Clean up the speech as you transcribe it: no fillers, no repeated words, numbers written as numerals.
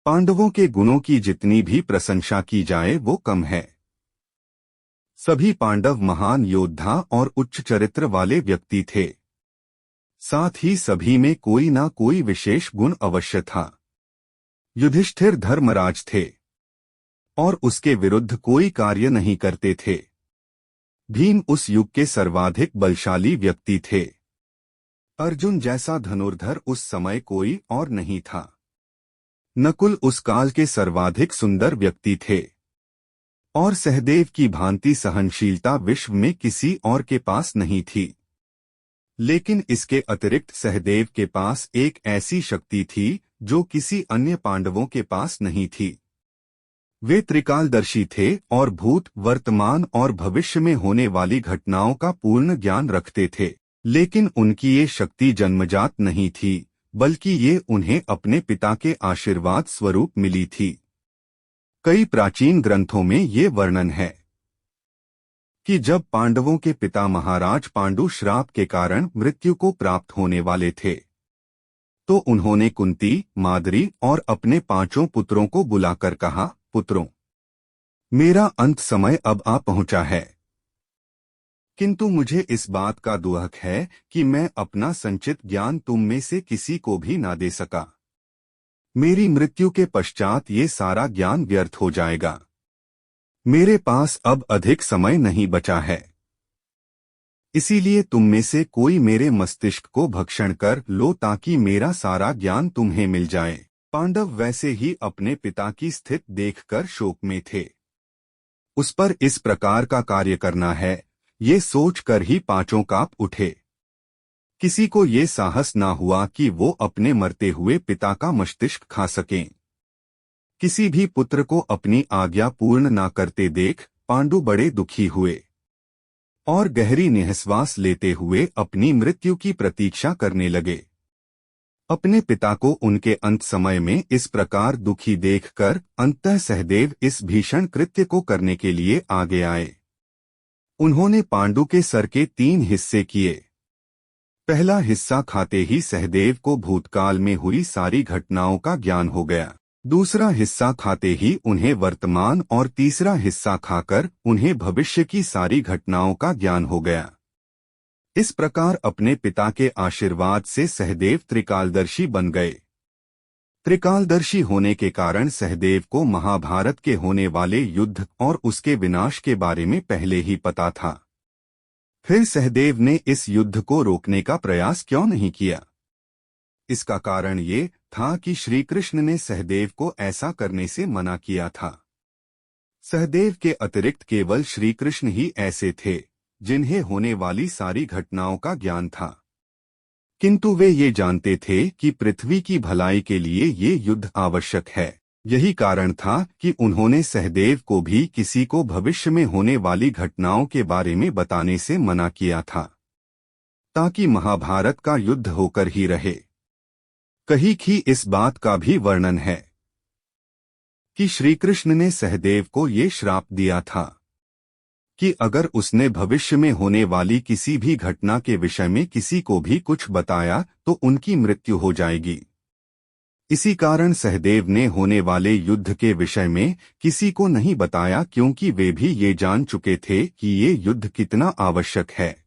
पांडवों के गुणों की जितनी भी प्रशंसा की जाए वो कम है। सभी पांडव महान योद्धा और उच्च चरित्र वाले व्यक्ति थे। साथ ही सभी में कोई ना कोई विशेष गुण अवश्य था। युधिष्ठिर धर्मराज थे और उसके विरुद्ध कोई कार्य नहीं करते थे। भीम उस युग के सर्वाधिक बलशाली व्यक्ति थे। अर्जुन जैसा धनुर्धर उस समय कोई और नहीं था। नकुल उस काल के सर्वाधिक सुंदर व्यक्ति थे और सहदेव की भांति सहनशीलता विश्व में किसी और के पास नहीं थी। लेकिन इसके अतिरिक्त सहदेव के पास एक ऐसी शक्ति थी जो किसी अन्य पांडवों के पास नहीं थी। वे त्रिकालदर्शी थे और भूत, वर्तमान और भविष्य में होने वाली घटनाओं का पूर्ण ज्ञान रखते थे। लेकिन उनकी ये शक्ति जन्मजात नहीं थी, बल्कि ये उन्हें अपने पिता के आशीर्वाद स्वरूप मिली थी। कई प्राचीन ग्रंथों में ये वर्णन है कि जब पांडवों के पिता महाराज पांडु श्राप के कारण मृत्यु को प्राप्त होने वाले थे, तो उन्होंने कुंती, माद्री और अपने 5 पुत्रों को बुलाकर कहा, पुत्रों, मेरा अंत समय अब आ पहुंचा है, किंतु मुझे इस बात का दुख है कि मैं अपना संचित ज्ञान तुम में से किसी को भी ना दे सका। मेरी मृत्यु के पश्चात ये सारा ज्ञान व्यर्थ हो जाएगा। मेरे पास अब अधिक समय नहीं बचा है। इसीलिए तुम में से कोई मेरे मस्तिष्क को भक्षण कर लो ताकि मेरा सारा ज्ञान तुम्हें मिल जाए। पांडव वैसे ही अपने पिता की स्थिति देखकर शोक में थे। उस पर इस प्रकार का कार्य करना है, ये सोचकर ही 5 कांप उठे। किसी को ये साहस ना हुआ कि वो अपने मरते हुए पिता का मस्तिष्क खा सकें। किसी भी पुत्र को अपनी आज्ञा पूर्ण ना करते देख पांडु बड़े दुखी हुए और गहरी निःश्वास लेते हुए अपनी मृत्यु की प्रतीक्षा करने लगे। अपने पिता को उनके अंत समय में इस प्रकार दुखी देखकर अंततः सहदेव इस भीषण कृत्य को करने के लिए आगे आए। उन्होंने पांडु के सर के 3 हिस्से किए। पहला हिस्सा खाते ही सहदेव को भूतकाल में हुई सारी घटनाओं का ज्ञान हो गया। दूसरा हिस्सा खाते ही उन्हें वर्तमान और तीसरा हिस्सा खाकर उन्हें भविष्य की सारी घटनाओं का ज्ञान हो गया। इस प्रकार अपने पिता के आशीर्वाद से सहदेव त्रिकालदर्शी बन गए। त्रिकालदर्शी होने के कारण सहदेव को महाभारत के होने वाले युद्ध और उसके विनाश के बारे में पहले ही पता था। फिर सहदेव ने इस युद्ध को रोकने का प्रयास क्यों नहीं किया? इसका कारण ये था कि श्री कृष्ण ने सहदेव को ऐसा करने से मना किया था। सहदेव के अतिरिक्त केवल श्री कृष्ण ही ऐसे थे जिन्हें होने वाली सारी घटनाओं का ज्ञान था। किंतु वे ये जानते थे कि पृथ्वी की भलाई के लिए ये युद्ध आवश्यक है। यही कारण था कि उन्होंने सहदेव को भी किसी को भविष्य में होने वाली घटनाओं के बारे में बताने से मना किया था, ताकि महाभारत का युद्ध होकर ही रहे। कहीं की इस बात का भी वर्णन है कि श्री कृष्ण ने सहदेव को ये श्राप दिया था कि अगर उसने भविष्य में होने वाली किसी भी घटना के विषय में किसी को भी कुछ बताया तो उनकी मृत्यु हो जाएगी। इसी कारण सहदेव ने होने वाले युद्ध के विषय में किसी को नहीं बताया, क्योंकि वे भी ये जान चुके थे कि ये युद्ध कितना आवश्यक है।